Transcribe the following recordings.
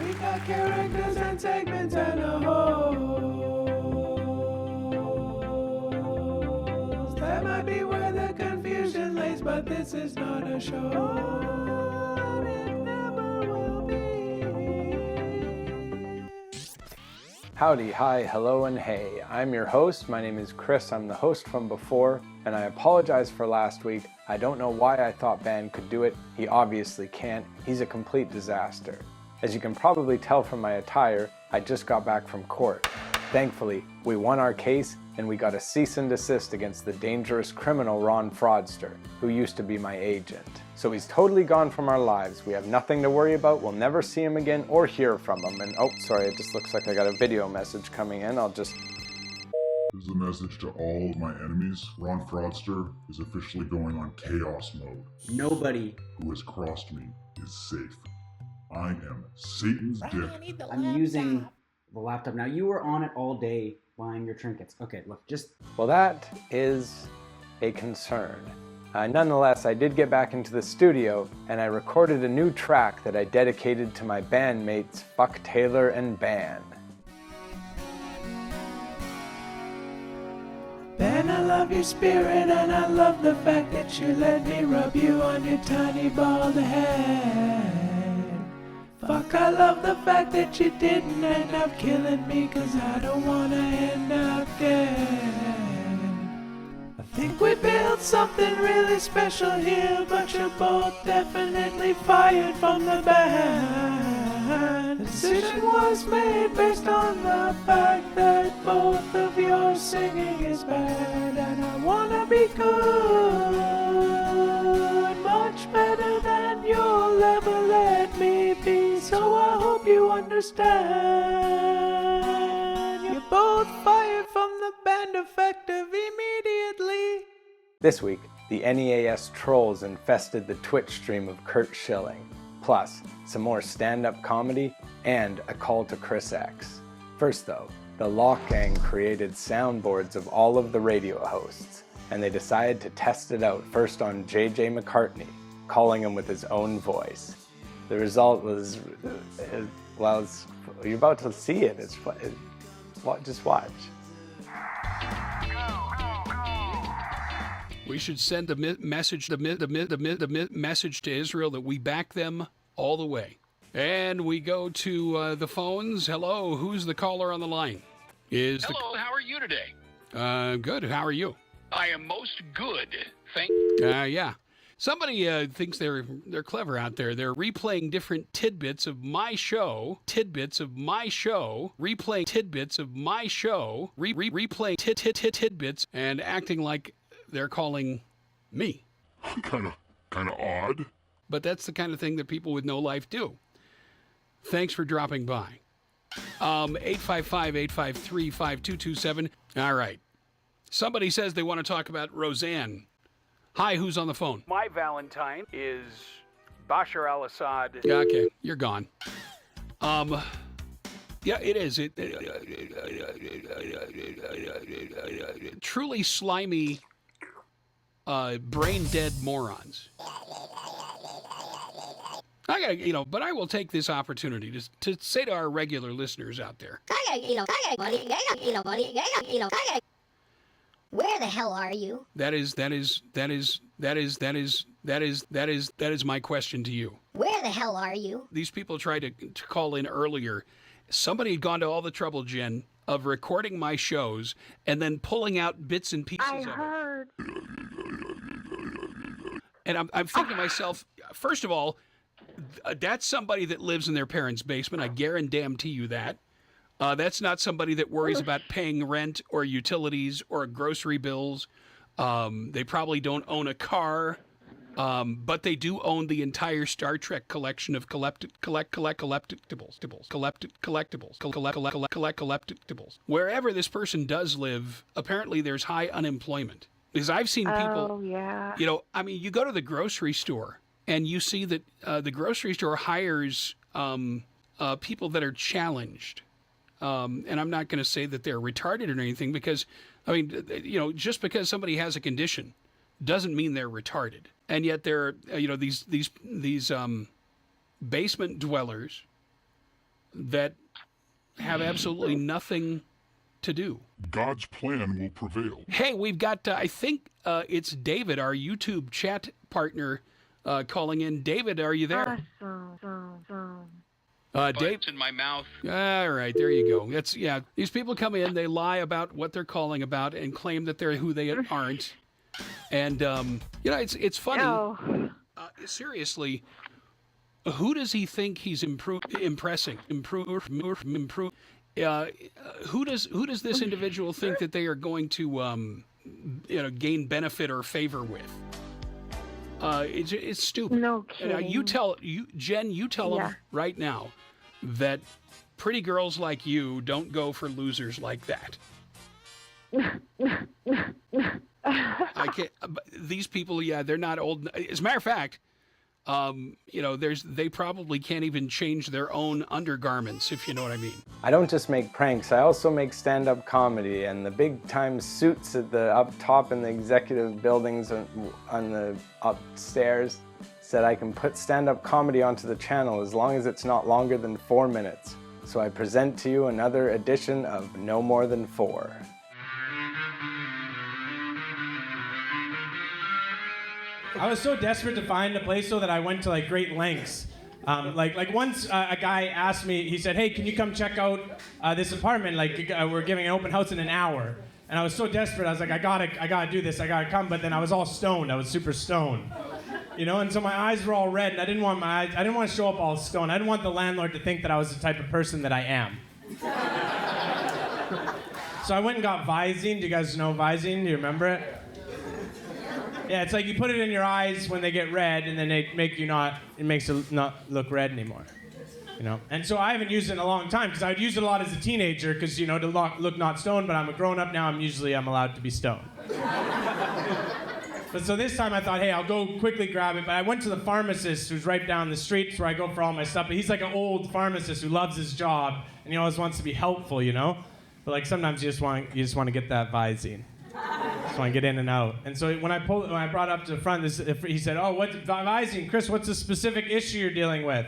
We got characters and segments and a host. That might be where the confusion lays, but this is not a show. And it never will be. Howdy, hi, hello, and hey. I'm your host. My name is Chris. I'm the host from before, and I apologize for last week. I don't know why I thought Ben could do it. He obviously can't. He's a complete disaster. As you can probably tell from my attire, I just got back from court. Thankfully, we won our case, and we got a cease and desist against the dangerous criminal Ron Fraudster, who used to be my agent. So he's totally gone from our lives. We have nothing to worry about. We'll never see him again or hear from him. And oh, sorry, it just looks like I got a video message coming in. This is a message to all of my enemies. Ron Fraudster is officially going on chaos mode. Nobody who has crossed me is safe. I am Satan's dick. I'm using the laptop now. You were on it all day buying your trinkets. Okay, look, just... Well, that is a concern. Nonetheless, I did get back into the studio and I recorded a new track that I dedicated to my bandmates Fuck Taylor and Ban. Ben, I love your spirit and I love the fact that you let me rub you on your tiny bald head. Fuck, I love the fact that you didn't end up killing me, cause I don't wanna end up dead. I think we built something really special here, but you're both definitely fired from the band. The decision was made based on the fact that both of your singing is bad, and I wanna be good, much better than you'll ever let me be, so I hope you understand. You're both fired from the band effective immediately. This week, the NEAS trolls infested the Twitch stream of Curt Schilling, plus some more stand-up comedy and a call to ChrisX. First though, the Lock Gang created soundboards of all of the radio hosts, and they decided to test it out first on JJ McCartney, calling him with his own voice. The result was, well, you're about to see it. Just watch. We should send a message to Israel that we back them all the way. And we go to the phones. Hello, who's the caller on the line? Hello, how are you today? Good. How are you? I am most good. Yeah. Somebody thinks they're clever out there. They're replaying different tidbits of my show, replaying tidbits of my show, replaying tidbits, and acting like they're calling me. Kind of odd. But that's the kind of thing that people with no life do. Thanks for dropping by. 855-853-5227. All right. Somebody says they want to talk about Roseanne. Hi, who's on the phone? My Valentine is Bashar al-Assad. Yeah, okay, you're gone. Yeah, it is. Truly slimy, brain-dead morons. But I will take this opportunity to say to our regular listeners out there. Where the hell are you? That is my question to you. Where the hell are you? These people tried to call in earlier. Somebody had gone to all the trouble, Jen, of recording my shows and then pulling out bits and pieces of it. And I'm thinking to myself, first of all, that's somebody that lives in their parents' basement. I guarantee you that. That's not somebody that worries about paying rent or utilities or grocery bills. They probably don't own a car, but they do own the entire Star Trek collection of collectibles. Wherever this person does live, apparently there's high unemployment. Because I've seen people, you go to the grocery store and you see that the grocery store hires people that are challenged. And I'm not going to say that they're retarded or anything because, just because somebody has a condition doesn't mean they're retarded. And yet there are, these basement dwellers that have absolutely nothing to do. God's plan will prevail. Hey, we've got, I think it's David, our YouTube chat partner, calling in. David, are you there? Dave, It's in my mouth. all right, there you go. That's these people come in, they lie about what they're calling about and claim that they're who they aren't. And it's funny. Seriously, who does he think he's impressing? Who does this individual think that they are going to gain benefit or favor with? It's stupid. No kidding. Jen, you tell them right now that pretty girls like you don't go for losers like that. I can't. These people, they're not old. As a matter of fact, they probably can't even change their own undergarments, if you know what I mean. I don't just make pranks, I also make stand-up comedy, and the big-time suits at the up top in the executive buildings on the upstairs said I can put stand-up comedy onto the channel as long as it's not longer than 4 minutes. So I present to you another edition of No More Than 4. I was so desperate to find a place so that I went to like great lengths. Like once a guy asked me, he said, "Hey, can you come check out this apartment? Like we're giving an open house in an hour." And I was so desperate. I was like, I gotta do this. I gotta come. But then I was all stoned. I was super stoned, And so my eyes were all red, and I didn't want to show up all stoned. I didn't want the landlord to think that I was the type of person that I am. So I went and got Visine. Do you guys know Visine? Do you remember it? Yeah, it's like you put it in your eyes when they get red, and then it makes it not look red anymore. And so I haven't used it in a long time because I would use it a lot as a teenager because to look not stoned. But I'm a grown up now. I'm allowed to be stoned. But so this time I thought, hey, I'll go quickly grab it. But I went to the pharmacist who's right down the street. It's where I go for all my stuff. But he's like an old pharmacist who loves his job and he always wants to be helpful, But like sometimes you just want to get that Visine. Just want to get in and out. And so when I brought up to the front, he said, "Oh, what Visine, Chris? What's the specific issue you're dealing with?"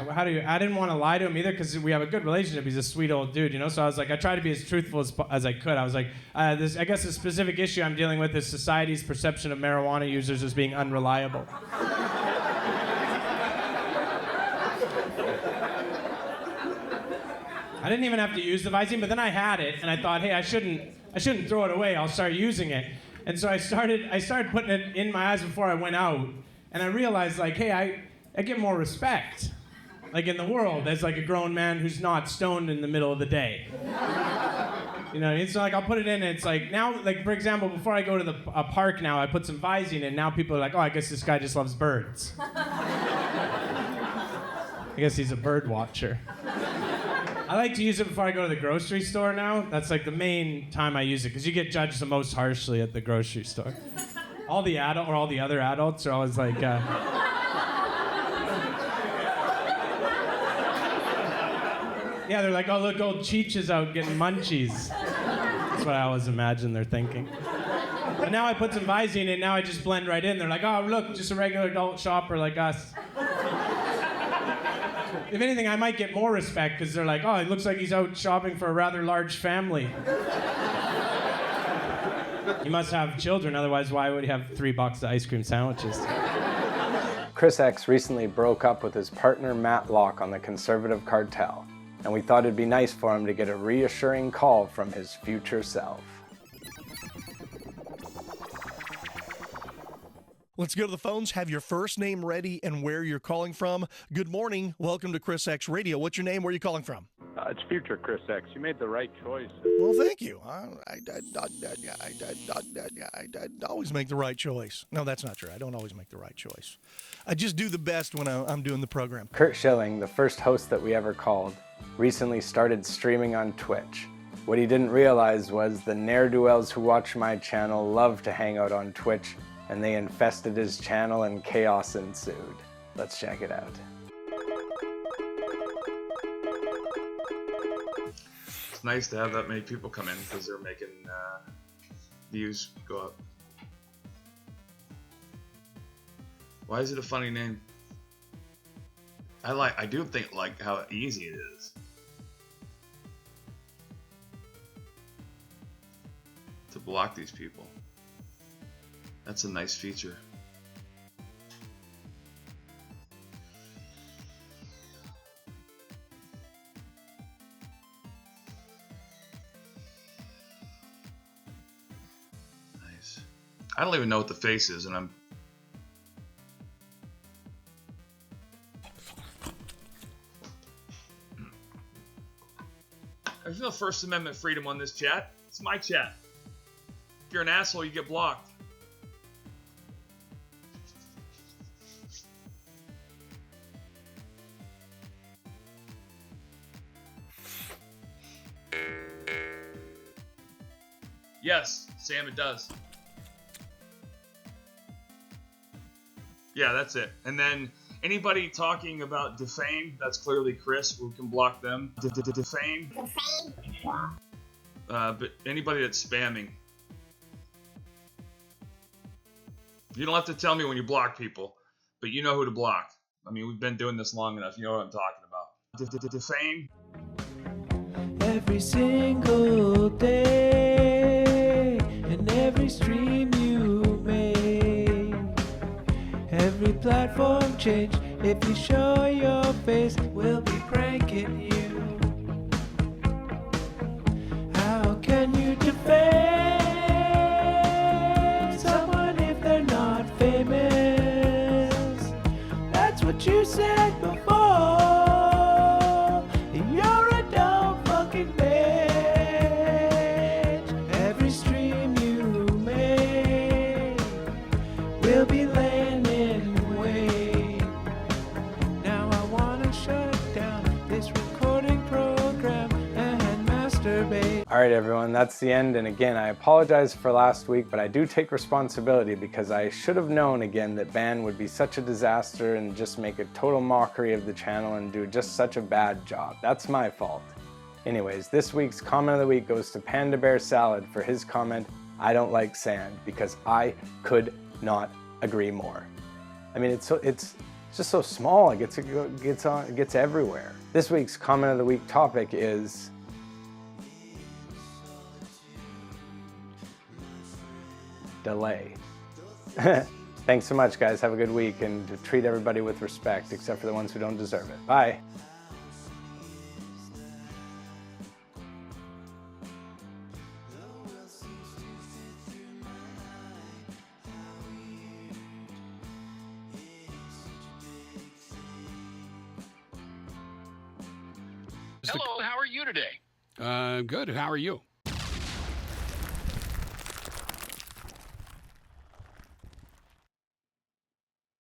I didn't want to lie to him either because we have a good relationship. He's a sweet old dude, So I was like, I tried to be as truthful as I could. I was like, I guess the specific issue I'm dealing with is society's perception of marijuana users as being unreliable. I didn't even have to use the Visine, but then I had it, and I thought, hey, I shouldn't throw it away. I'll start using it. And so I started putting it in my eyes before I went out, and I realized, like, hey, I get more respect, like in the world, as like a grown man who's not stoned in the middle of the day. It's like I'll put it in, and it's like now, like for example, before I go to a park now, I put some Visine in, and now people are like, oh, I guess this guy just loves birds. I guess he's a bird watcher. I like to use it before I go to the grocery store now. That's like the main time I use it, because you get judged the most harshly at the grocery store. All the other adults are always like, yeah, they're like, oh, look, old Cheech is out getting munchies. That's what I always imagine they're thinking. But now I put some Visine in, now I just blend right in. They're like, oh, look, just a regular adult shopper like us. If anything, I might get more respect because they're like, oh, it looks like he's out shopping for a rather large family. He must have children, otherwise why would he have 3 boxes of ice cream sandwiches? ChrisX recently broke up with his partner Matt Locke on the Conservative Cartel, and we thought it'd be nice for him to get a reassuring call from his future self. Let's go to the phones. Have your first name ready and where you're calling from. Good morning. Welcome to ChrisX Radio. What's your name? Where are you calling from? It's future ChrisX. You made the right choice. Well, thank you. I always make the right choice. No, that's not true. I don't always make the right choice. I just do the best when I'm doing the program. Curt Schilling, the first host that we ever called, recently started streaming on Twitch. What he didn't realize was the ne'er-do-wells who watch my channel love to hang out on Twitch, and they infested his channel and chaos ensued. Let's check it out. It's nice to have that many people come in because they're making views go up. Why is it a funny name? I do think like how easy it is to block these people. That's a nice feature. Nice. I don't even know what the face is, and I'm There's no First Amendment freedom on this chat. It's my chat. If you're an asshole, you get blocked. Yes, Sam, it does. Yeah, that's it. And then anybody talking about defame, that's clearly Chris. We can block them. Defame. But anybody that's spamming. You don't have to tell me when you block people, but you know who to block. I mean, we've been doing this long enough. You know what I'm talking about. Defame. Every single day, and every stream you make, every platform change. If you show your face, we'll be pranking you. How can you defame someone if they're not famous? That's what you said before. You're a dumb fucking bitch. Every stream you make will be laying in wait. Now I wanna shut down this recording program and masturbate. All right, everyone, that's the end. And again, I apologize for last week, but I do take responsibility because I should have known again that ban would be such a disaster and just make a total mockery of the channel and do just such a bad job. That's my fault. Anyways, this week's comment of the week goes to Panda Bear Salad for his comment, "I don't like sand," because I could not agree more. I mean, it's just so small, it gets everywhere. This week's comment of the week topic is delay. Thanks so much, guys. Have a good week, and treat everybody with respect, except for the ones who don't deserve it. Bye. Hello, how are you today? Good. How are you?